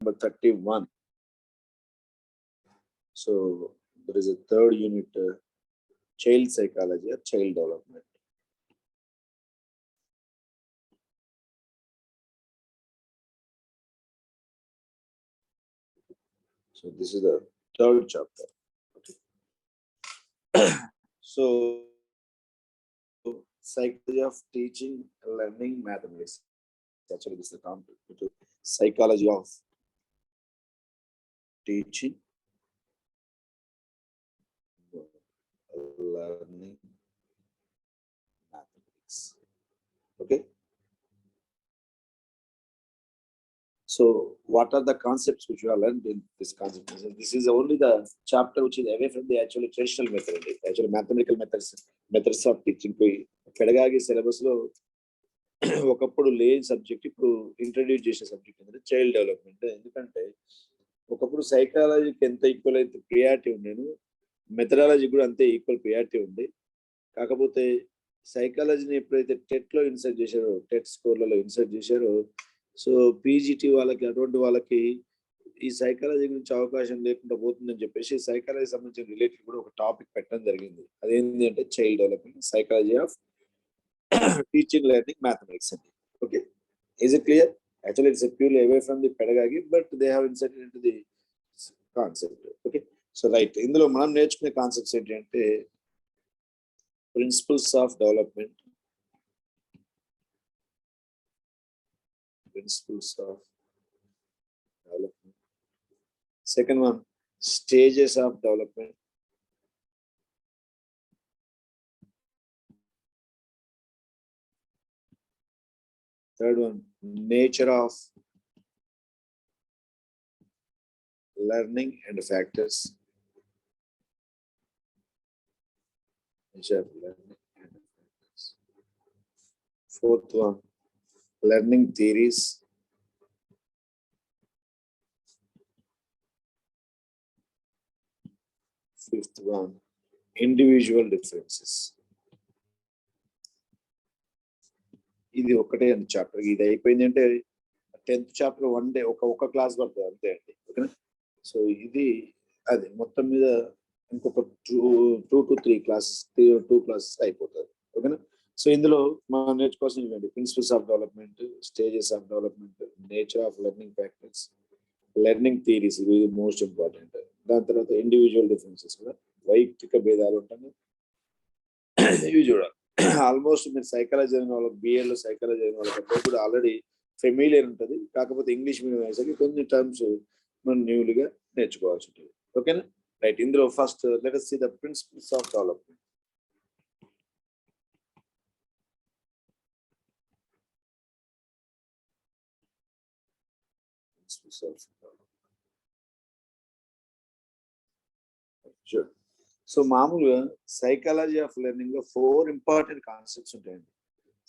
number 31. So there is a third unit, child psychology or child development. So this is the third chapter. Okay. So psychology of teaching, learning, mathematics. Actually, this is the concept. Psychology of teaching, learning, mathematics. Okay. So what are the concepts which you have learned in this concept? This is only the chapter which is away from the actually traditional method, actually mathematical methods of teaching. Pedagogy syllabus lo ఒకప్పుడు లేని subject ఇప్పుడు introduce చేసే subject అంటే child development. ఎందుకంటే ఒకప్పుడు సైకాలజీకి ఎంత equal అయితే priority ఉండేను, మెథడాలజీ కూడా అంతే ఈక్వల్ ప్రియారిటీ ఉంది. కాకపోతే సైకాలజీని ఎప్పుడైతే టెట్లో ఇన్సర్ట్ చేశారో, టెట్ స్కోర్లలో ఇన్సర్ట్ చేశారో, సో పీజీటీ వాళ్ళకి అటువంటి వాళ్ళకి ఈ సైకాలజీ గురించి అవకాశం లేకుండా పోతుందని చెప్పేసి సైకాలజీ సంబంధించిన రిలేటెడ్ కూడా ఒక టాపిక్ పెట్టడం జరిగింది. అదేంటి అంటే child development, psychology of teaching, learning, mathematics. Okay, is it clear? Actually, it's a purely away from the pedagogy, but they have inserted into the concept. Okay, so right, ఇందులో మనం నేర్చుకునే concepts ఏంటంటే principles of development, second one stages of development, third one, nature of learning and factors. Nature of learning and factors. Fourth one, learning theories. Fifth one, individual differences. ఇది ఒకటే అండి chapter. ఇది అయిపోయింది అంటే 10th చాప్టర్ వన్ డే ఒక class పడుతుంది అంతే అండి. ఓకేనా? సో ఇది అది మొత్తం మీద ఇంకొక 2 to 3 క్లాసెస్, 2 క్లాసెస్ అయిపోతుంది. ఓకేనా? సో ఇందులో మనం నేర్చుకోవాల్సింది principles of development, stages of development, nature of learning factors, learning theories, ఇది మోస్ట్ ఇంపార్టెంట్. దాని తర్వాత ఇండివిజువల్ డిఫరెన్సెస్ కూడా, వైయక్తిక భేదాలు ఉంటాయి ఇవి చూడాలి. ఆల్మోస్ట్ మీరు సైకాలజీ అయిన వాళ్ళకి, బిఏలో సైకాలజీ అయిన వాళ్ళకి కూడా ఆల్రెడీ ఫెమిలియర్ ఉంటుంది. కాకపోతే ఇంగ్లీష్ మీడియం వేసరికి కొన్ని టర్మ్స్ మనం న్యూలీగా నేర్చుకోవాల్సి ఉంటుంది. ఓకేనా? రైట్, ఇందులో first let us see the principles of development. Sure. So మామూలుగా సైకాలజీ ఆఫ్ లెర్నింగ్ లో 4 ఇంపార్టెంట్ కాన్సెప్ట్స్ ఉంటాయండి.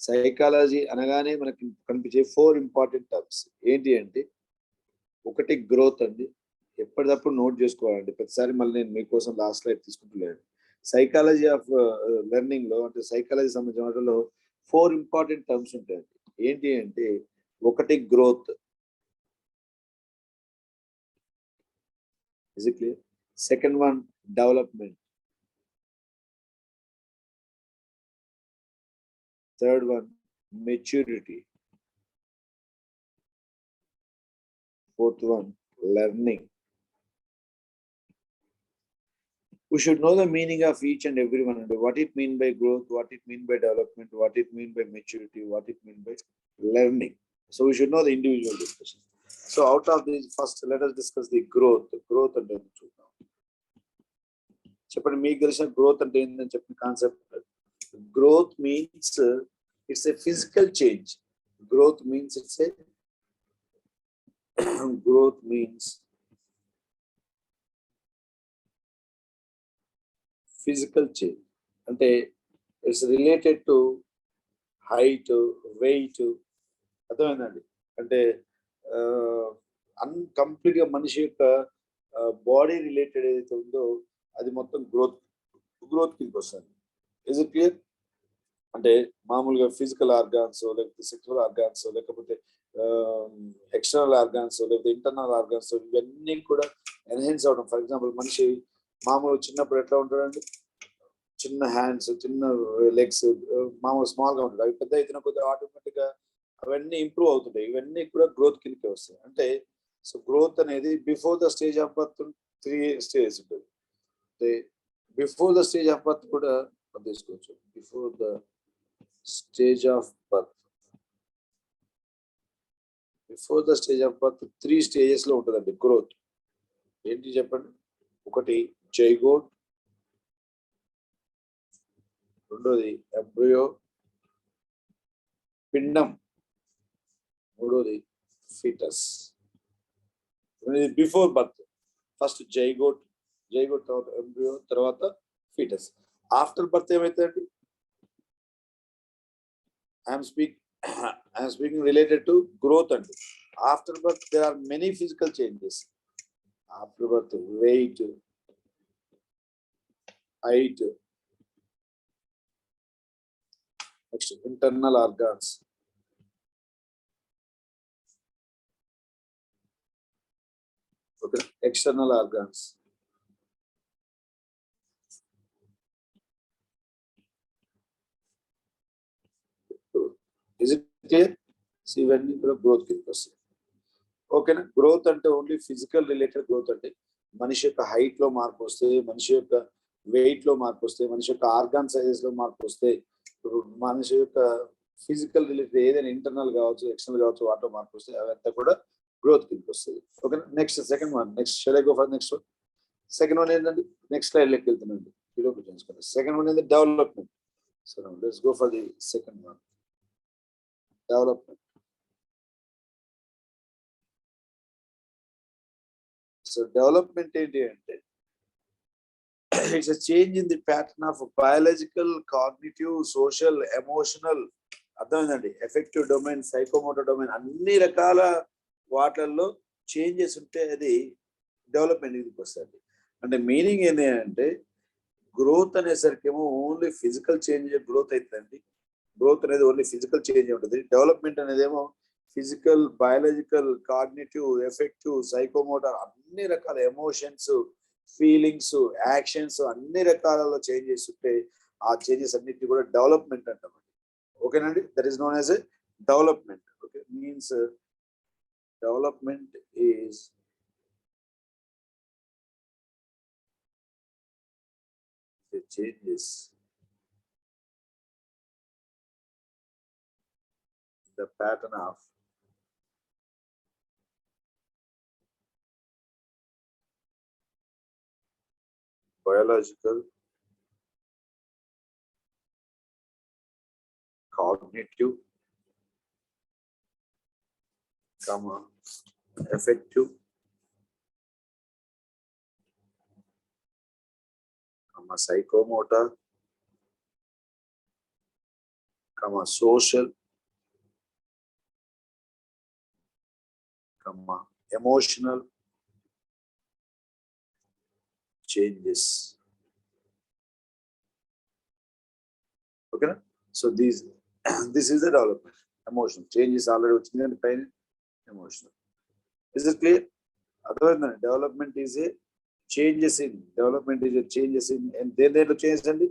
సైకాలజీ అనగానే మనకి కనిపించే 4 ఇంపార్టెంట్ టర్మ్స్ ఏంటి అంటే, ఒకటి గ్రోత్ అండి. ఎప్పటికప్పుడు నోట్ చేసుకోవాలండి, ప్రతిసారి మళ్ళీ నేను మీకోసం లాస్ట్ స్లైడ్ తీసుకుంటలేను. సైకాలజీ ఆఫ్ లెర్నింగ్ లో అంటే సైకాలజీ సంబంధించిన వాటిలో 4 ఇంపార్టెంట్ టర్మ్స్ ఉంటాయండి. ఏంటి అంటే, ఒకటి growth. Is it clear? Second one development, third one maturity, fourth one learning. We should know the meaning of each and every one, and what it mean by growth, what it mean by development, what it mean by maturity, what it mean by learning. So we should know the individual discussion. So out of these, first let us discuss the growth. Growth and చూద్దాం. చెప్పండి, మీకు తెలిసిన growth అంటే ఏంటని చెప్పిన concept. Growth means it's a physical change. Growth means growth means physical change. అంటే it's related to height, weight. అర్థమైందండి? అంటే కంప్లీట్ గా మనిషి యొక్క బాడీ రిలేటెడ్ ఏదైతే ఉందో అది మొత్తం గ్రోత్ కిందకి వస్తుంది. Is it clear? అంటే మామూలుగా ఫిజికల్ ఆర్గాన్స్, లేకపోతే సెక్సువల్ ఆర్గాన్స్, లేకపోతే ఎక్స్టర్నల్ ఆర్గాన్స్ లేదా ఇంటర్నల్ ఆర్గాన్స్ ఇవన్నీ కూడా ఎన్హాన్స్ అవడం. ఫర్ ఎగ్జాంపుల్ మనిషి మామూలు చిన్నప్పుడు ఎట్లా ఉంటాడండి, చిన్న హ్యాండ్స్, చిన్న లెగ్స్, మామూలు స్మాల్గా ఉంటుంది. అవి పెద్ద అయితే కొద్దిగా ఆటోమేటిక్గా అవన్నీ ఇంప్రూవ్ అవుతుంటాయి. ఇవన్నీ కూడా గ్రోత్ కిందకే వస్తాయి. అంటే సో గ్రోత్ అనేది before the stage of birth 3 stages ఉంటుంది. అంటే before the stage of birth కూడా తీసుకోవచ్చు. Before the stage of birth, before the stage of birth 3 stages లో ఉంటుందండి గ్రోత్. ఏంటి చెప్పండి? ఒకటి జైగోట్, రెండోది ఎంబ్రియో పిండం, మూడోది foetus. Before birth first zygote, zygote తర్వాత ఎంబ్రియో, తర్వాత ఫీటస్. ఆఫ్టర్ బర్త్ ఏమైతుందండి? I'm speaking related to growth and after birth there are many physical changes. After birth, weight, height, next internal organs, okay, external organs. Is it clear? See, when you growth కిందకి ఓకేనా. Growth అంటే only physical related growth. అంటే మనిషి యొక్క height లో మార్పు వస్తే, మనిషి యొక్క వెయిట్ లో మార్పు వస్తే, మనిషి యొక్క ఆర్గాన్ సైజెస్ లో మార్పు వస్తే, మనిషి యొక్క ఫిజికల్ రిలేటెడ్ ఏదైనా ఇంటర్నల్ కావచ్చు, ఎక్స్టర్నల్ కావచ్చు, వాటిలో మార్పు వస్తే అవంతా కూడా గ్రోత్ కిందకి వస్తుంది. ఓకేనా. Next second one. Next shall I go for next one? Second one ఏంటండి? నెక్స్ట్ స్లైడ్ లెక్క వెళ్తున్నాండి. సెకండ్ వన్ ఏంటి? Development. So let's go for the second one, development. So development ఏంటి అంటే it's a change in the pattern of biological, cognitive, social, emotional, అర్థమైందండి, effective domain, psychomotor domain, అన్ని రకాల వాటిల్లో changes ఉంటే అది డెవలప్మెంట్ కిందకి వస్తుంది. అంటే మీనింగ్ ఏంటి అంటే గ్రోత్ అనేసరికి ఏమో ఓన్లీ ఫిజికల్ చేంజ్ గ్రోత్ అవుతుందండి. గ్రోత్ అనేది ఓన్లీ ఫిజికల్ చేంజ్ ఉంటుంది. డెవలప్మెంట్ అనేది ఏమో physical, biological, cognitive, effective, psychomotor, అన్ని రకాల ఎమోషన్స్, ఫీలింగ్స్, యాక్షన్స్, అన్ని రకాలలో చేంజెస్ ఉంటే ఆ చేంజెస్ అన్నిటిని కూడా డెవలప్మెంట్ అంటామండి. ఓకేనండి. That is known as a development. Okay, means development is the changes the pattern of biological, cognitive, effective, psychomotor, social, emotional changes. Okay, so these this is the development. Emotional changes already వచ్చింది అంటే పైన emotional. Is it clear? అర్థమైందా? Development is A changes in, development is A changes in. దేనిలో changes అండి?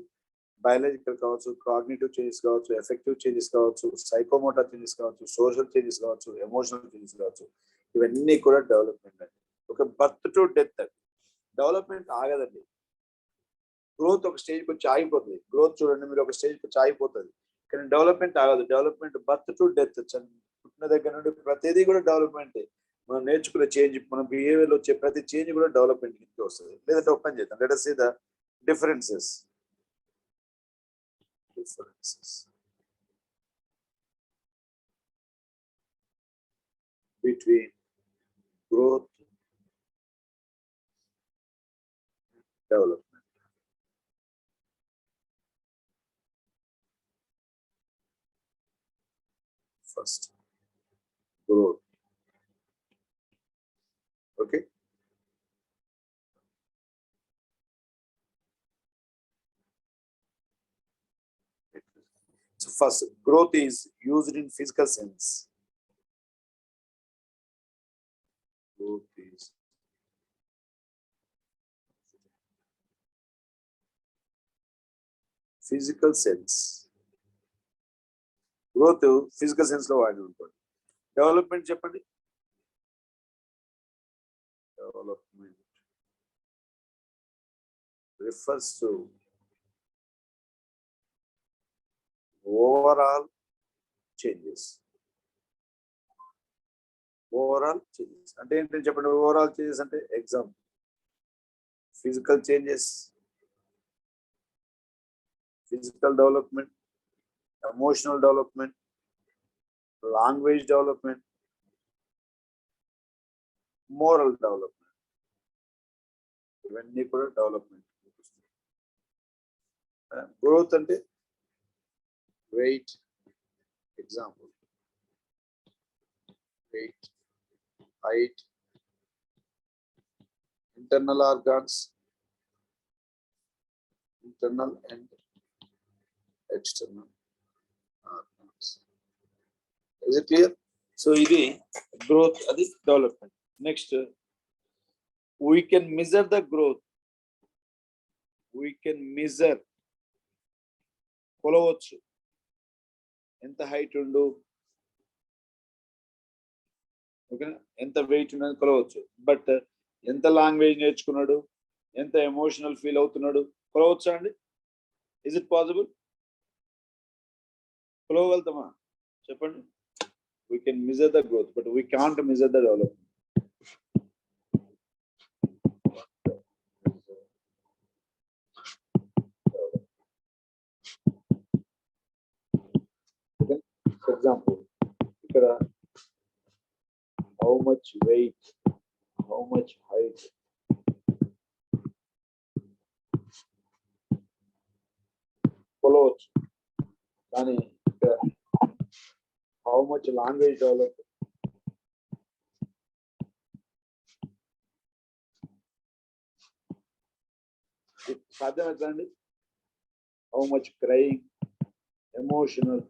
Biological కావచ్చు, cognitive changes కావచ్చు, effective changes కావచ్చు, psychomotor changes కావచ్చు, సోషల్ చేంజెస్ కావచ్చు, ఎమోషనల్ చేంజెస్ కావచ్చు. ఇవన్నీ కూడా డెవలప్మెంట్ అండి. ఒక బర్త్ టు డెత్ అండి. డెవలప్మెంట్ ఆగదండి. గ్రోత్ ఒక స్టేజ్కి వచ్చి ఆగిపోతుంది. గ్రోత్ చూడండి, మీరు ఒక స్టేజ్కి వచ్చి ఆగిపోతుంది, కానీ డెవలప్మెంట్ ఆగదు. డెవలప్మెంట్ బర్త్ టు డెత్, పుట్టిన దగ్గర నుండి ప్రతిదీ కూడా డెవలప్మెంట్. మనం నేర్చుకునే చేంజ్, మన బిహేవియర్ లో వచ్చే ప్రతి చేంజ్ కూడా డెవలప్మెంట్ కిందకి వస్తుంది. లేదంటే ఓపెన్ చేద్దాం. Let us see the differences between growth and development. First, growth. Okay. So first, growth is used in physical sense. growth is physical sense. Growth physical sense లో వాడి ఉంటుంది. Development చెప్పండి. Development refers to overall changes. Overall changes అంటే ఏంటంటే చెప్పండి. Overall changes అంటే example physical changes, physical development, emotional development, language development, moral development. ఇవన్నీ కూడా డెవలప్మెంట్. గ్రోత్ అంటే weight, example, weight, height, internal organs, internal and external organs. Is it clear? So ఇది growth, అది development. Next, we can measure the growth. We can measure, కొలవచ్చు, ఎంత height ఉండు, ఓకేనా, ఎంత wait ఉన్నది కొలవచ్చు. బట్ ఎంత లాంగ్వేజ్ నేర్చుకున్నాడు, ఎంత ఎమోషనల్ ఫీల్ అవుతున్నాడు కొలవచ్చా అండి? Is it possible? కొలవగలుగుతామా చెప్పండి? We can measure the growth, but we can't measure the development. For example, ఇక్కడ how much weight, how much height, కొలవచ్చు. కానీ ఇక్కడ how much language develop, సాధ్యమవుతుందండి? how much crying, emotional,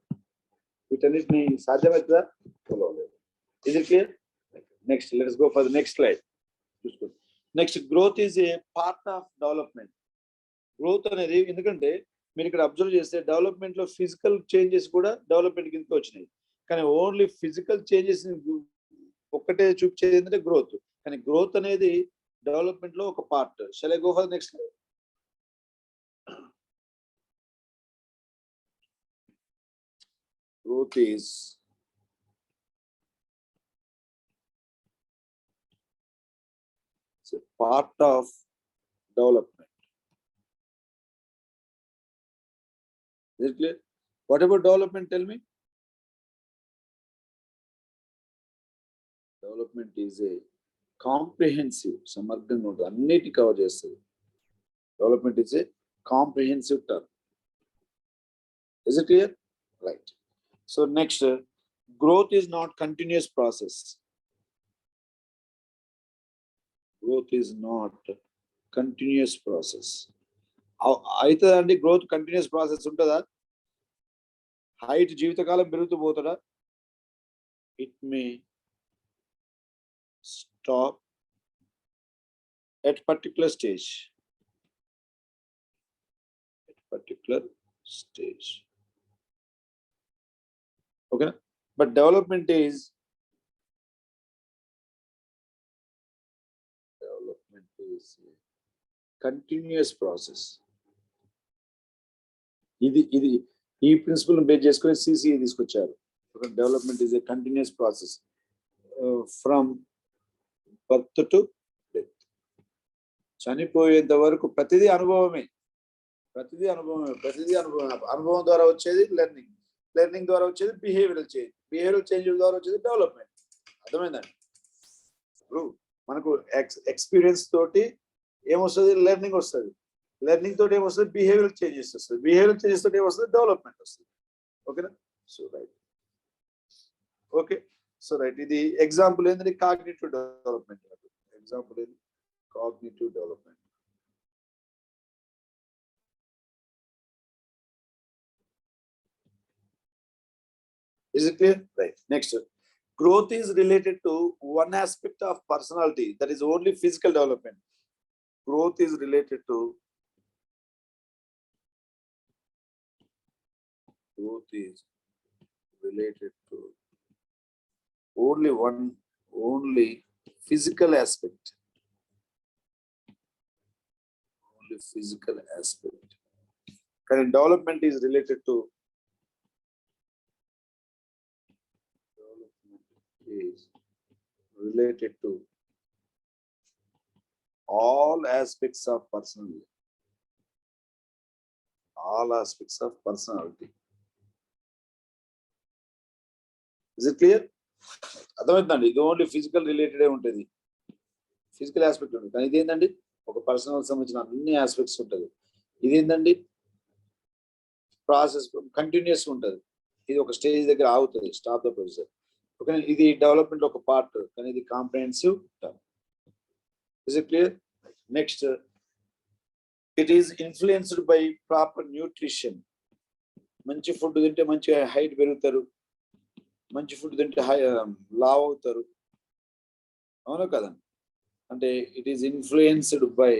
వీటన్నిటిని సాధ్యమవుతుందా? కొలవలేదు. Is it clear? Next, let us go for the next slide. Next, growth is a part of development. Growth అనేది, ఎందుకంటే మీరు ఇక్కడ observe చేస్తే development లో physical changes కూడా development కిందకి వచ్చినాయి. కానీ ఓన్లీ ఫిజికల్ చేంజెస్ ఒక్కటే చూపించేది ఏంటంటే గ్రోత్. కానీ గ్రోత్ అనేది డెవలప్మెంట్ లో ఒక part. Shall I go for next slide? Growth is part of development. Is it clear? What about development? Tell me. Development is a comprehensive, samarganga untundi, anniti cover chestadi. Development is a comprehensive term. Is it clear? Right. So next, growth is not continuous process. Growth is not continuous process. అవుతుందండి growth continuous process ఉంటుందా? Height జీవితకాలం పెరుగుతూ పోతాడా? It may stop at particular stage. ఓకేనా? But development is continuous process. ఇది ఈ principle base చేసుకొని CCA తీసుకొచ్చారు. Development is a continuous process from birth to death. చనిపోయేంత వరకు ప్రతిదీ అనుభవమే. అనుభవం ద్వారా వచ్చేది లెర్నింగ్ ద్వారా వచ్చేది బిహేవియరల్ చేంజ్ ద్వారా వచ్చేది డెవలప్మెంట్. అర్థమైందండి? ఇప్పుడు మనకు ఎక్స్పీరియన్స్ తోటి ఏమొస్తుంది? లెర్నింగ్ వస్తుంది. లెర్నింగ్ తోటి ఏమొస్తుంది? బిహేవియరల్ చేంజెస్ వస్తుంది. బిహేవియరల్ చేంజెస్ తోటి ఏమొస్తుంది? డెవలప్మెంట్ వస్తుంది. ఓకేనా? So right. Okay, so right. ఇది ఎగ్జాంపుల్ ఏంటంటే కాగ్నిటివ్ డెవలప్మెంట్. ఎగ్జాంపుల్ ఏంటి? Cognitive development. Is it clear? Right. Next, Growth is related to one aspect of personality, that is only physical development. Growth is related to only physical aspect. Only physical aspect. Current development is related to all aspects of personality. All aspects of personality. Is it clear? అర్థమవుతుందండి. ఇది only physical రిలేటెడే ఉంటుంది. Physical aspect ఉంటుంది. కానీ ఇదేంటండి ఒక personal సంబంధించిన అన్ని aspects ఉంటుంది. ఇదేంటండి ప్రాసెస్ కంటిన్యూస్ ఉంటుంది. ఇది ఒక స్టేజ్ దగ్గర ఆగుతుంది. Stop the process. ఓకే, ఇది డెవలప్మెంట్ ఒక పార్ట్, కానీ ఇది comprehensive term. Is it clear? Next, it is influenced by proper nutrition. మంచి ఫుడ్ తింటే మంచి హైట్ పెరుగుతారు, మంచి ఫుడ్ తింటే లావ్ అవుతారు. అవును కదండి? అంటే it is influenced by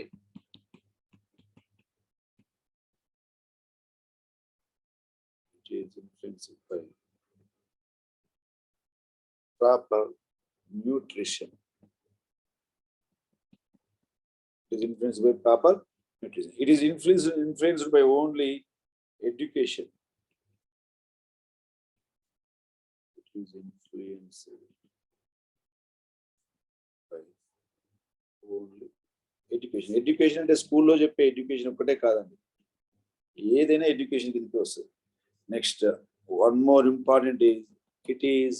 proper nutrition. It is influenced by proper nutrition. It is influenced by only education. It is influenced by only education. Education అంటే స్కూల్లో చెప్పే ఎడ్యుకేషన్ ఒక్కటే కాదండి, ఏదైనా ఎడ్యుకేషన్ కిందకి వస్తుంది. Next, one more important is it is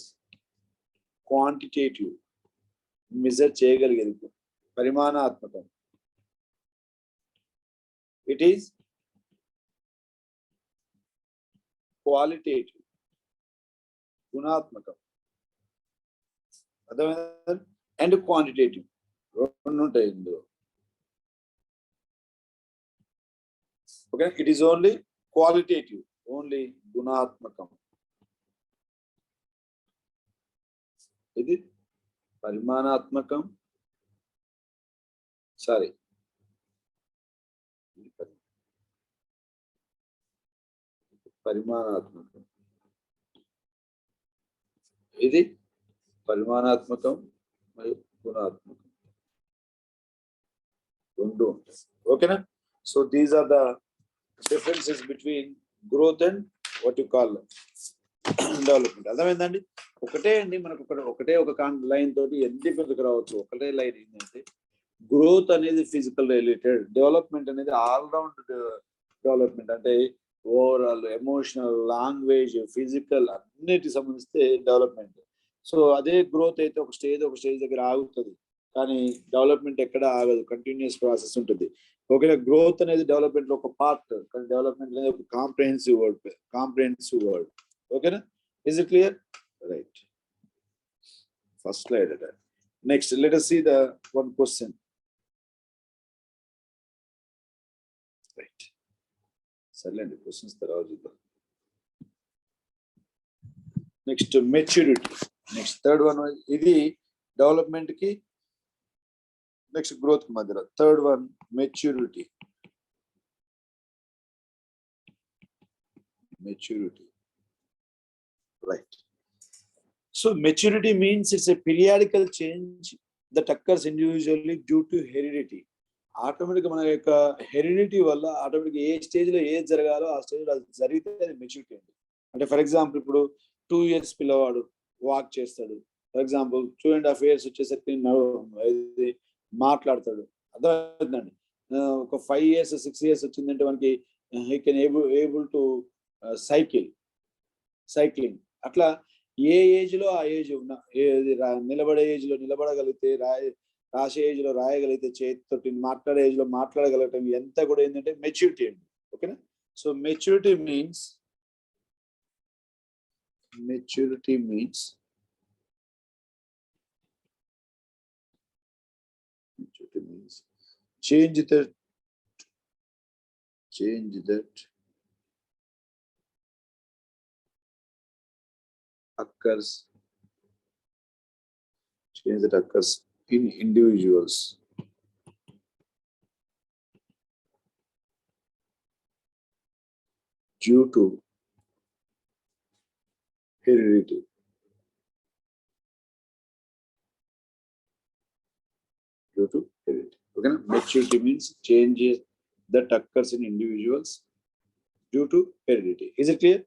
quantitative. Measure చేయగలిగేది, పరిమాణాత్మకం. ఇట్ ఈస్ క్వాలిటేటివ్, గుణాత్మకం. అర్థమైందా? అండ్ క్వాంటిటేటివ్, రెండు ఉంటాయి ఇందులో. Okay, it is only qualitative, only గుణాత్మకం. ఇది పరిమాణాత్మకం. సారీ, పరిమాణాత్మకం. ఇది పరిమాణాత్మకం మరియు గుణాత్మకం రెండు ఉంటాయి. ఓకేనా? So these are the differences between growth and what you call development. అర్థమైందండి? ఒకటే అండి, మనకు ఒకటే ఒక లైన్ తోటి ఎన్ని పెద్దకు రావచ్చు. ఒకటే లైన్ ఏంటంటే గ్రోత్ అనేది ఫిజికల్ రిలేటెడ్, డెవలప్మెంట్ అనేది ఆల్రౌండ్ డెవలప్మెంట్. అంటే ఓవరాల్ ఎమోషనల్, లాంగ్వేజ్, ఫిజికల్ అన్నిటికి సంబంధిస్తే డెవలప్మెంట్. సో అదే గ్రోత్ అయితే ఒక స్టేజ్ దగ్గర ఆగుతుంది, కానీ డెవలప్మెంట్ ఎక్కడ ఆగదు, కంటిన్యూస్ ప్రాసెస్ ఉంటుంది. ఓకేనా? గ్రోత్ అనేది డెవలప్మెంట్ లో ఒక పార్ట్, కానీ డెవలప్మెంట్ అనేది ఒక కాంప్రహెన్సివ్ వర్డ్. ఓకేనా? Is it clear? Right. First slide. Next, let us see the one question. Right, సర్లేండి, క్వశ్చన్స్ తర్వాత చూద్దాం. Next, maturity. Next third one, ఇది డెవలప్మెంట్ కి నెక్స్ట్ గ్రోత్ కి మధ్యలో. Third one, maturity. Right. So maturity means it's a periodical change that occurs individually due to heredity. ఆటోమేటిక్గా మన యొక్క హెరిడిటీ వల్ల ఆటోమేటిక్గా ఏ స్టేజ్లో ఏది జరగాలో ఆ స్టేజ్లో అది జరిగితే అది మెచ్యూరిటీ అండి. అంటే ఫర్ ఎగ్జాంపుల్ ఇప్పుడు 2 years పిల్లవాడు వాక్ చేస్తాడు. ఫర్ ఎగ్జాంపుల్ 2.5 years వచ్చేసరికి మాట్లాడతాడు. అర్థమవుతుందండి? ఒక 5 years 6 years వచ్చిందంటే మనకి he can able to cycling. అట్లా ఏ ఏజ్ లో ఆ ఏజ్ ఉన్న, నిలబడే ఏజ్ లో నిలబడగలిగితే, రాసే ఏజ్ లో రాయగలిగితే, చేతితోటి మాట్లాడే ఏజ్ లో మాట్లాడగలగటం, ఎంత కూడా ఏంటంటే మెచ్యూరిటీ అండి. ఓకేనా? So maturity means change that occurs change that occurs in individuals due to heredity. Due to heredity. Okay, maturity means changes that occurs in individuals due to heredity. Is it clear?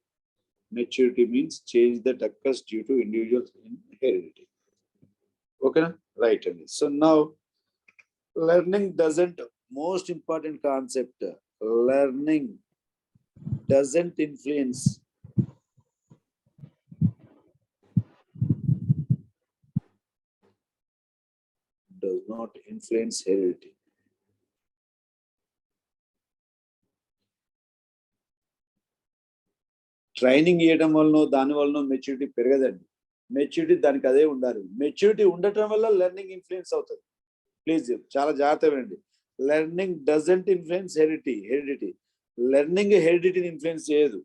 Maturity means change that occurs due to individuals in heredity. Okay, right. So now learning doesn't, most important concept, learning doesn't influence does not influence heredity. Training ఇవ్వడం వలన దాని వలన maturity పెరగదండి. Maturity దానికి అదే ఉండాలి. Maturity ఉండటం వల్ల learning influence అవుతుంది. ప్లీజ్ చాలా జాగ్రత్తగా వినండి. Learning doesn't influence heredity. Learning హెరిడిటీని ఇన్ఫ్లుయెన్స్ చేయదు.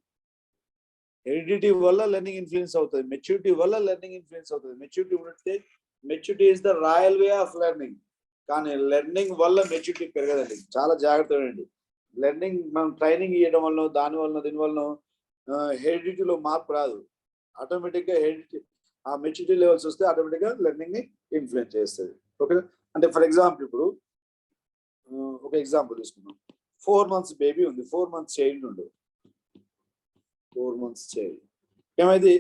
హెరిడిటీ వల్ల లెర్నింగ్ ఇన్ఫ్లుయెన్స్ అవుతుంది. మెచ్యూరిటీ వల్ల లెర్నింగ్ ఇన్ఫ్లుయెన్స్ అవుతుంది. మెచ్యూరిటీ ఉంటే maturity is the royal way of learning. కానీ లెర్నింగ్ వల్ల మెచ్యూరిటీ పెరగదండి. చాలా జాగ్రత్తగా వినండి. లెర్నింగ్ మనం ట్రైనింగ్ ఇవ్వడం వల్ల దాని వలన దీని వలన హెరిడిటీలో మార్పు రాదు. ఆటోమేటిక్గా హెరిడిటీ ఆ మెచ్యూరిటీ లెవెల్స్ వస్తే ఆటోమేటిక్గా లెర్నింగ్ ని ఇన్ఫ్లుయెన్స్ చేస్తుంది. ఓకే, అంటే ఫర్ ఎగ్జాంపుల్ ఇప్పుడు ఒక ఎగ్జాంపుల్ తీసుకున్నాం. 4 months బేబీ ఉంది, 4 months చైల్డ్ ఉండు. 4 months చైల్డ్ ఏమైంది?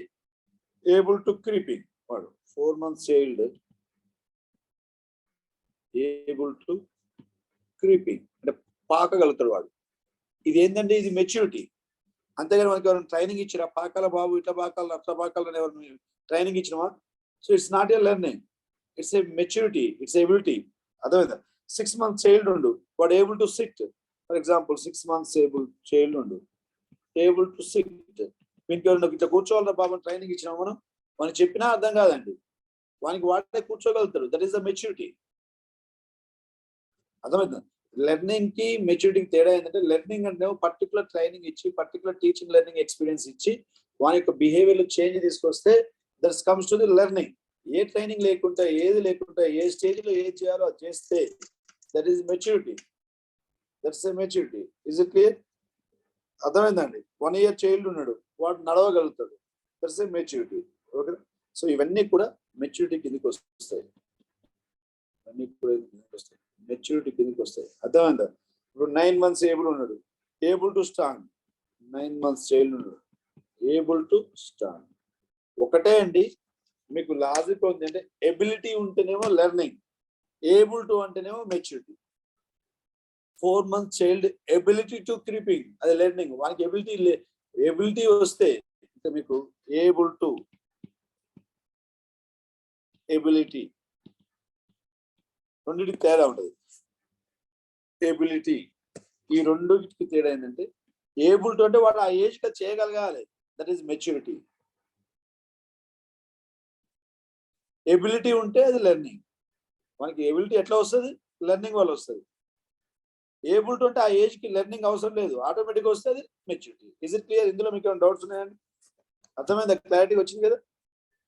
Able to creeping. వాడు 4 months child able to creeping అంటే పాకగలుగుతాడు వాడు. ఇది ఏంటంటే ఇది మెచ్యూరిటీ. అంతేగాని మనకి ఎవరైనా ట్రైనింగ్ ఇచ్చినా పాకాల బాబు ఇట్లా పాకాల అట్లా పాకాలని ఎవరు ట్రైనింగ్ ఇచ్చినామా? So it's not a learning, it's a maturity, it's ability. అర్థమైందా? 6 months చైల్డ్ ఉండు, వాడు able to sit. For example 6 months able child ఉండు, ఏబుల్ టు సిట్. మీకు ఎవరైనా ఇట్లా కూర్చోవాలన్నా బాబు ట్రైనింగ్ ఇచ్చినా మనం చెప్పినా అర్థం కాదండి, వానికి వాడే కూర్చోగలుగుతాడు. That is the maturity. అర్థమైందా? లెర్నింగ్ కి మెచ్యూరిటీకి తేడా ఏంటంటే, లెర్నింగ్ అంటే పర్టికులర్ ట్రైనింగ్ ఇచ్చి పర్టికులర్ టీచింగ్ లెర్నింగ్ ఎక్స్పీరియన్స్ ఇచ్చి వాని యొక్క బిహేవియర్ చేంజ్ తీసుకొస్తే that's comes to the learning. ఏ ట్రైనింగ్ లేకుండా ఏది లేకుండా ఏ స్టేజ్ లో ఏది చేయాలో అది చేస్తే that is maturity. That's a maturity. Is it clear? అర్థమైందండి? 1 year చైల్డ్ ఉన్నాడు, వాడు నడవగలుగుతాడు. That's a maturity. Okay, so ఇవన్నీ కూడా మెచ్యూరిటీ కిందకి వస్తాయి. ఇవన్నీ కూడా వస్తాయి, మెచ్యూరిటీ కిందకి వస్తాయి. అర్థమైందా? ఇప్పుడు 9 months ఏబుల్ ఉన్నాడు, able to stand. 9 months child ఉన్నాడు, ఏబుల్ టు స్టాండ్. ఒకటే అండి, మీకు లాజిక్ ఉంది అంటే ఎబిలిటీ ఉంటేనేమో లెర్నింగ్, ఏబుల్ టు అంటేనేమో maturity. 4 months child ability to creeping, అది లెర్నింగ్. వానికి ఎబిలిటీ వస్తే మీకు ఏబుల్ టు ఎబిలిటీ రెండింటికి తేడా ఉంటుంది. ఎబిలిటీ ఈ రెండుకి తేడా ఏంటంటే, ఏబుల్ టు అంటే వాడు ఆ ఏజ్ గా చేయగలగాలి, దట్ ఈస్ మెచ్యూరిటీ. ఎబిలిటీ ఉంటే అది లెర్నింగ్. మనకి ఎబిలిటీ ఎట్లా వస్తుంది? లెర్నింగ్ వల్ల వస్తుంది. ఏబుల్ టు అంటే ఆ ఏజ్ కి లెర్నింగ్ అవసరం లేదు, ఆటోమేటిక్ వస్తుంది మెచ్యూరిటీ. Is it clear? ఇందులో మీకు ఏమైనా డౌట్స్ ఉన్నాయండి? అర్థమైందా? క్లారిటీ వచ్చింది కదా?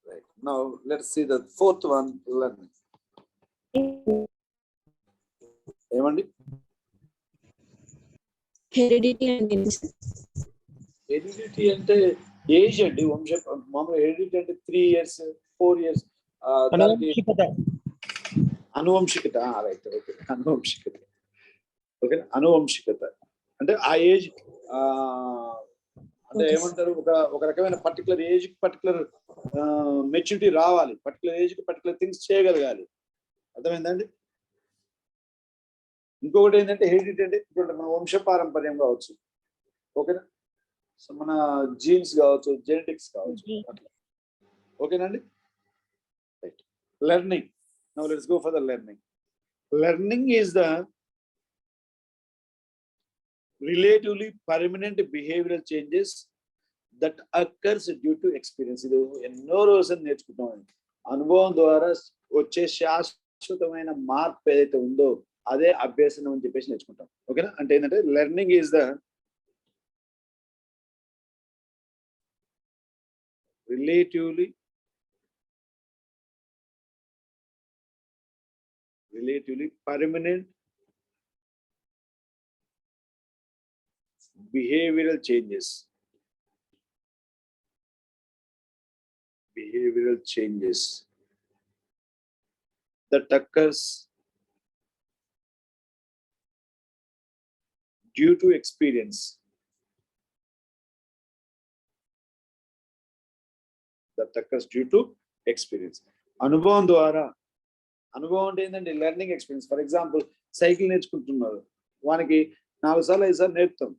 Right, now let's see the 4th one, learning. ఏమండి? హెరిడిటీ అంటే హెరిడిటీ అంటే ఏజ్ అండి, వంశం. మామూలు హెరిడిటీ అంటే 3 years 4 years. దానికి అనువంశికత. రైట్, ఓకే, అనువంశికత. ఓకే, అనువంశికత అంటే ఆ ఏజ్ అంటే ఏమంటారు, ఒక రకమైన పర్టికులర్ ఏజ్ కి పర్టికులర్ మెచ్యూరిటీ రావాలి, పర్టికులర్ ఏజ్ కి పర్టికులర్ థింగ్స్ చేయగలగాలి. అర్థమైందండి? ఇంకొకటి ఏంటంటే హెరిడిటీ అంటే ఇప్పుడు మన వంశపారంపర్యం కావచ్చు, ఓకేనా? సో మన జీన్స్ కావచ్చు, జెనెటిక్స్ కావచ్చు, అట్లా. ఓకేనండి? Right. Learning. Now let's go for the learning. Learning is the relatively permanent behavioural changes that occurs due to experience. ఇది ఎన్నో రోజులు నేర్చుకుంటాం. అనుభవం ద్వారా వచ్చే శాశ్వతమైన మార్పు ఏదైతే ఉందో అదే అభ్యసనం అని చెప్పేసి నేర్చుకుంటాం. ఓకేనా? అంటే ఏంటంటే learning is the relatively relatively permanent behavioral changes. Behavioral changes that occurs due to experience. That occurs due to experience. అనుభవం ద్వారా అనుభవం అంటే ఏంటంటే learning experience. For example cycle నేర్చుకుంటున్నారు, వానికి 4 సార్లు 5 సార్లు నేర్పుతాం,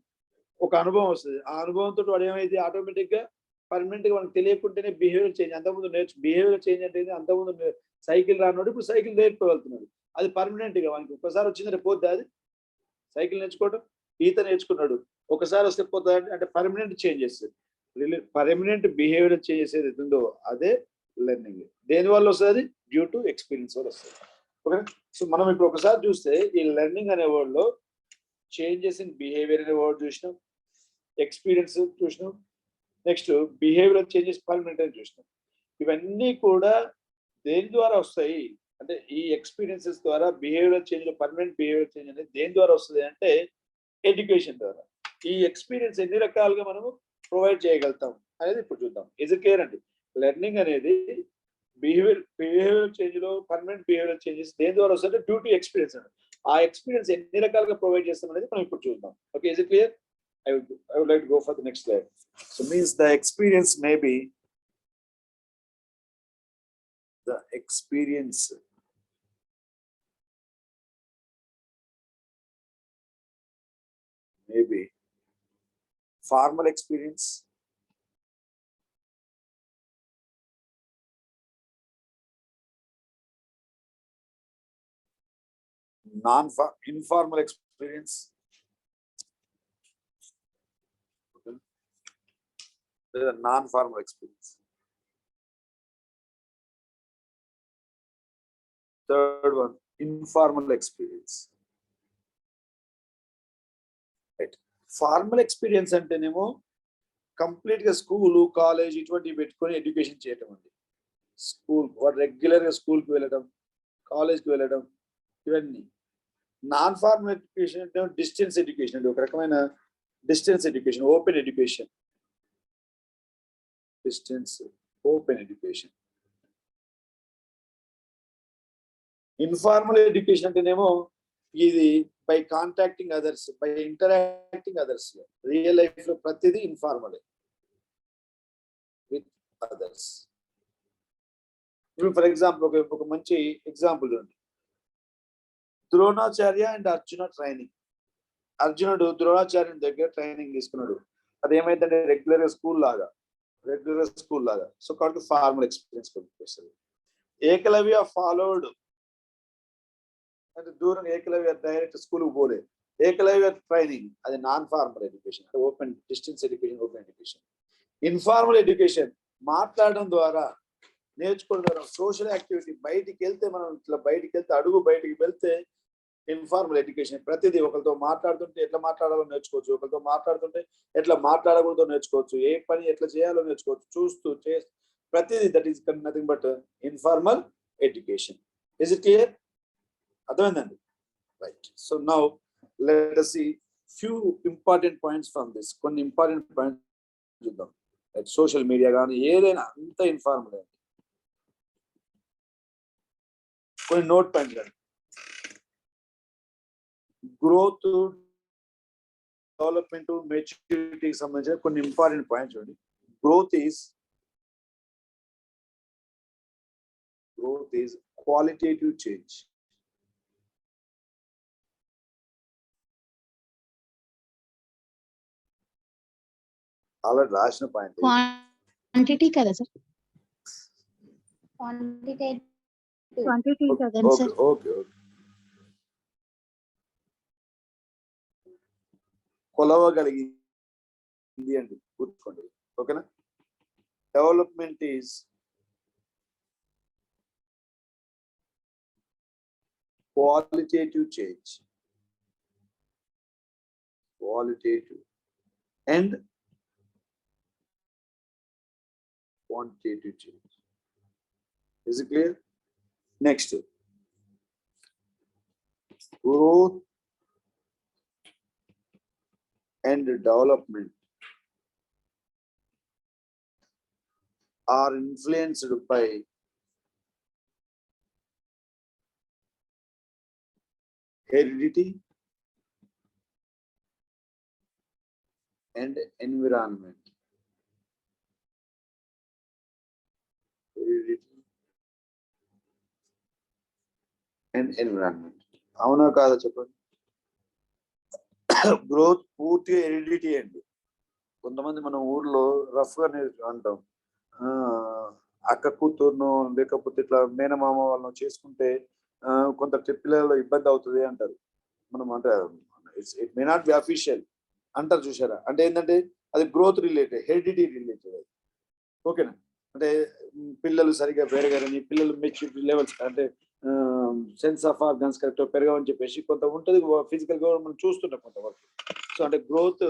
ఒక అనుభవం వస్తుంది. ఆ అనుభవంతో వాడు ఏమైతే ఆటోమేటిక్గా పర్మనెంట్గా మనకు తెలియకుంటేనే బిహేవియర్ చేంజ్. అంతకుముందు బిహేవియర్ చేంజ్ అంటే అంతకుముందు సైకిల్ రానోడు ఇప్పుడు సైకిల్ నేర్చుకోగలుగుతున్నాడు. అది పర్మనెంట్గా వానికి ఒక్కసారి వచ్చిందంటే పోద్ది. అది సైకిల్ నేర్చుకోవడం, ఈత నేర్చుకున్నాడు, ఒకసారి వస్తే పోతుంది అంటే permanent changes. Permanent behaviour changes ఏదైతే ఉందో అదే లెర్నింగ్. దేని వల్ల వస్తుంది? డ్యూ టు ఎక్స్పీరియన్స్ వల్ల వస్తుంది. ఓకే. సో మనం ఇప్పుడు ఒకసారి చూస్తే ఈ లెర్నింగ్ అనే వర్డ్ లో చేంజెస్ ఇన్ బిహేవియర్ అనే వర్డ్ చూసినాం, ఎక్స్పీరియన్స్ చూసినాం, నెక్స్ట్ బిహేవియర్ చేంజెస్ పర్మనెంట్ అని చూసినాం. ఇవన్నీ కూడా దేని ద్వారా వస్తాయి అంటే ఈ ఎక్స్పీరియన్సెస్ ద్వారా behaviour change, permanent behaviour change అనేది దేని ద్వారా వస్తుంది అంటే ఎడ్యుకేషన్ ద్వారా. ఈ ఎక్స్పీరియన్స్ ఎన్ని రకాలుగా మనము ప్రొవైడ్ చేయగలుగుతాం అనేది ఇప్పుడు చూద్దాం. ఇజ్ ఇట్ క్లియర్ అండి? లెర్నింగ్ అనేది బిహేవియర్ చేంజ్ లో పర్మనెంట్ బిహేవియర్ చేంజెస్ దేని ద్వారా వస్తుంటే డ్యూ టు ఎక్స్పీరియన్స్ అండి. ఆ ఎక్స్పీరియన్స్ ఎన్ని రకాలుగా ప్రొవైడ్ చేస్తాం అనేది మనం ఇప్పుడు చూద్దాం. Okay, is it clear? I would like to go for the next slide. So means the experience may be formal experience, informal experience, a non-formal experience. Third one, informal experience. Right. Formal experience అంటేనేమో complete గా school, college ఇటువంటి పెట్టుకొని education చేయటం అండి. School వాడు regular గా school కి వెళ్ళడం, కాలేజ్ కి వెళ్ళడం, ఇవన్నీ. నాన్ ఫార్మల్ ఎడ్యుకేషన్ అంటే డిస్టెన్స్ ఎడ్యుకేషన్ అండి, ఒక రకమైన distance education, open education. Distance open education. Informal education అంటేనేమో ఇది by contacting others, by interacting others. Real life లో ప్రతిదీ ఇన్ఫార్మల్ విత్ అదర్స్. ఇప్పుడు ఫర్ ఎగ్జాంపుల్ ఒక మంచి ఎగ్జాంపుల్ ఉంది, ద్రోణాచార్య అండ్ అర్జున ట్రైనింగ్. అర్జునుడు ద్రోణాచార్యుని దగ్గర ట్రైనింగ్ తీసుకున్నాడు. అదేమైందంటే రెగ్యులర్ స్కూల్ లాగా. సో కాబట్టి ఫార్మల్ ఎక్స్పీరియన్స్ వస్తుంది. ఏకలవ్య ఫాలోడ్ అంటే దూరం, ఏకలవ్య డైరెక్ట్ స్కూల్ పోలే. ఏకలవ్య ట్రైనింగ్ అది నాన్ ఫార్మల్ ఎడ్యుకేషన్, అంటే open distance education, open education. Informal education మాట్లాడడం ద్వారా, నేర్చుకోవడం ద్వారా, సోషల్ యాక్టివిటీ. బయటికి వెళ్తే మనం ఇట్లా బయటికి వెళ్తే, అడుగు బయటికి వెళ్తే ఇన్ఫార్మల్ ఎడ్యుకేషన్. ప్రతిదీ ఒకరితో మాట్లాడుతుంటే ఎట్లా మాట్లాడాలో నేర్చుకోవచ్చు, ఒకరితో మాట్లాడుతుంటే ఎట్లా మాట్లాడకూడదో నేర్చుకోవచ్చు, ఏ పని ఎట్లా చేయాలో నేర్చుకోవచ్చు, చూస్తూ ప్రతిదీ. That is nothing but informal education. Is it clear? అర్థమైందండి? Right. So now let us see few important points from this. కొన్ని ఇంపార్టెంట్ పాయింట్స్ చూద్దాం. సోషల్ మీడియా కానీ ఏదైనా అంత ఇన్ఫార్మల్. కొన్ని నోట్ పాయింట్స్ కానీ గ్రోత్, డెవలప్మెంట్, మెచ్యూరిటీకి సంబంధించిన కొన్ని ఇంపార్టెంట్ పాయింట్స్ చూడండి. Growth is qualitative change. అలా రాసిన పాయింట్ క్వాంటిటీ కదా సార్? క్వాంటిటీ కదా సార్? ఓకే. కొలవగలిగింది అండి, గుర్తుకోండి. ఓకేనా? Development is qualitative change. Qualitative and quantitative change. Is it clear? Next, growth and development are influenced by heredity and environment. Heredity and environment. అవునా కాదా చెప్పండి? గ్రోత్ పూర్తిగా హెరిడిటీ అండి. కొంతమంది మనం ఊర్లో రఫ్ గా అంటాం, అక్క కూతురును లేకపోతే ఇట్లా మేనమామ వాళ్ళను చేసుకుంటే కొంత పిల్లల్లో ఇబ్బంది అవుతుంది అంటారు. మనం అంటే it may not be official అంటారు, చూసారా? అంటే ఏంటంటే అది గ్రోత్ రిలేటెడ్, హెరిడిటీ రిలేటెడ్ అది. ఓకేనా? అంటే పిల్లలు సరిగా పెరగారని, పిల్లలు మెచ్యూరిటీ లెవెల్స్ అంటే సెన్స్ ఆఫ్ ఆర్గన్స్ కరెక్ట్ పెరగమని చెప్పేసి కొంత ఉంటుంది ఫిజికల్ గా మనం చూస్తుంటాం కొంతవరకు. సో అంటే growth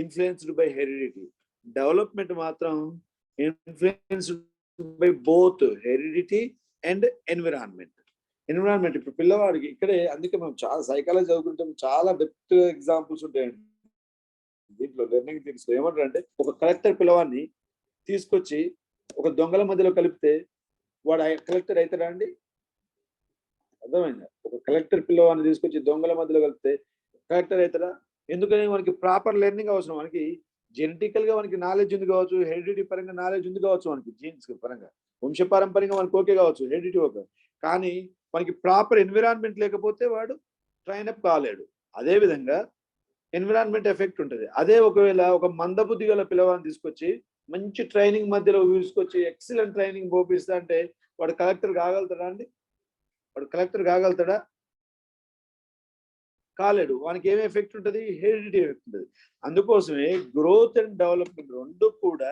influenced by heredity, development మాత్రం influenced by both heredity and environment. Environment ఇప్పుడు పిల్లవాడికి ఇక్కడే, అందుకే మనం చాలా సైకాలజీ చదువుకుంటాం, చాలా డెప్త్ ఎగ్జాంపుల్స్ ఉంటాయండి దీంట్లో. లెర్నింగ్ థింగ్స్ లో ఏమంటారు అంటే, ఒక కలెక్టర్ పిల్లవాడిని తీసుకొచ్చి ఒక దొంగల మధ్యలో కలిపితే వాడు కలెక్టర్ అవుతాడా అండి? అర్థమైందా? ఒక కలెక్టర్ పిల్లవాడిని తీసుకొచ్చి దొంగల మధ్యలో కలిపితే కలెక్టర్ అవుతాడా? ఎందుకని మనకి ప్రాపర్ లెర్నింగ్ అవసరం. మనకి జెనెటికల్ గా మనకి నాలెడ్జ్ ఉంది కావచ్చు, హెరిడిటీ పరంగా నాలెడ్జ్ ఉంది కావచ్చు, మనకి జీన్స్ పరంగా వంశపారంపర్యంగా మనకి ఓకే కావచ్చు, హెరిడిటీ ఓకే. కానీ మనకి ప్రాపర్ ఎన్విరాన్మెంట్ లేకపోతే వాడు ట్రైన్ అప్ కాలేడు. అదే విధంగా ఎన్విరాన్మెంట్ ఎఫెక్ట్ ఉంటుంది. అదే ఒకవేళ ఒక మందబుద్ధి గల పిల్లవాడిని తీసుకొచ్చి మంచి ట్రైనింగ్ మధ్యలో తీసుకొచ్చి ఎక్సలెంట్ ట్రైనింగ్ పోపిస్తా అంటే వాడు కలెక్టర్ కాగలుగుతాడా అండి? వాడు కలెక్టర్ కాగలుగుతాడా? కాలేడు. వానికి ఏమి ఎఫెక్ట్ ఉంటుంది? హెరిడిటీ ఎఫెక్ట్ ఉంటుంది. అందుకోసమే గ్రోత్ అండ్ డెవలప్మెంట్ రెండు కూడా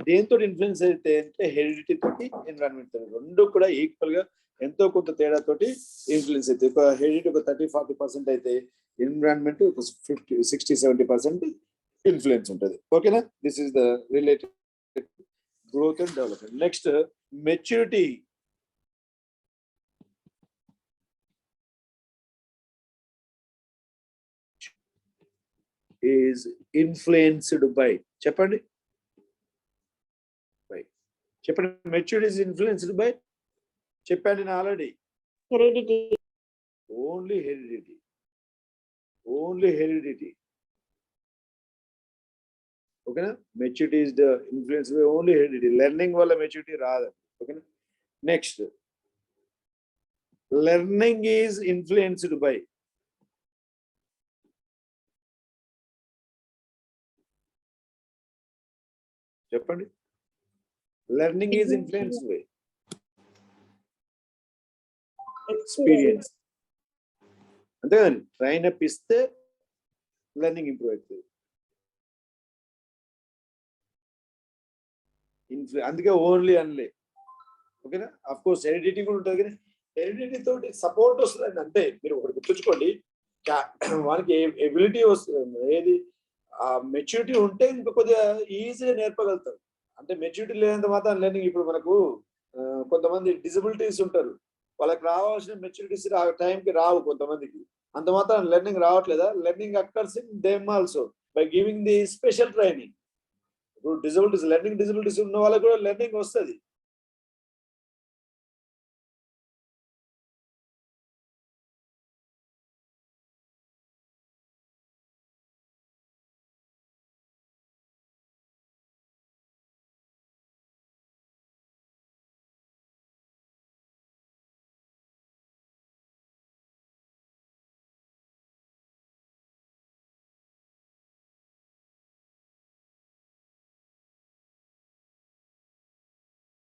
దేంతో ఇన్ఫ్లుయెన్స్ అయితే అంటే హెరిడిటీ తోటి, ఎన్విరాన్మెంట్ తోటి, రెండు కూడా ఈక్వల్ గా ఎంతో కొంత తేడాతోటి ఇన్ఫ్లుయెన్స్ అయితే. ఒక హెరిడిటీ ఒక 30-40% అయితే ఎన్విరాన్మెంట్ ఒక 60-70% ఇన్ఫ్లుయెన్స్ ఉంటుంది. ఓకేనా? This is the related growth and development. Next maturity. is influenced by, చెప్పండి చెప్పండి. మెచ్యూరిటీ is influenced by, చెప్పండి నేను ఆల్రెడీ. Heredity. Only heredity, only heredity. ఓకేనా? Maturity is the influenced by only heredity. Learning వల్ల మెచ్యూరిటీ రాదు. ఓకేనా? Next learning is influenced by, చెప్పండి. Learning is influenced by experience. అంతే కదండి? ట్రైన్ అప్ ఇస్తే లెర్నింగ్ ఇంప్రూవ్ అవుతుంది. అందుకే ఓన్లీ అనలే. ఓకేనా? అఫ్ కోర్స్ హెరిడిటీ కూడా ఉంటుంది, కానీ హెరిడిటీ తోటి సపోర్ట్ వస్తుంది. అంటే మీరు ఒకటి గుర్తుంచుకోండి, వానికి ఎబిలిటీ వస్తుంది. ఏది ఆ మెచ్యూరిటీ ఉంటే ఇంకా కొద్దిగా ఈజీగా నేర్పగలుగుతారు. అంటే మెచ్యూరిటీ లేనంత మాత్రం లెర్నింగ్. ఇప్పుడు మనకు కొంతమంది డిజబిలిటీస్ ఉంటారు, వాళ్ళకి రావాల్సిన మెచ్యూరిటీస్ టైంకి రావు కొంతమందికి. అంత మాత్రం లెర్నింగ్ రావట్లేదా? Learning occurs in them also by giving the special training. ఇప్పుడు డిజబిలిటీస్, లెర్నింగ్ డిజబిలిటీస్ ఉన్న వాళ్ళకి కూడా లెర్నింగ్ వస్తుంది.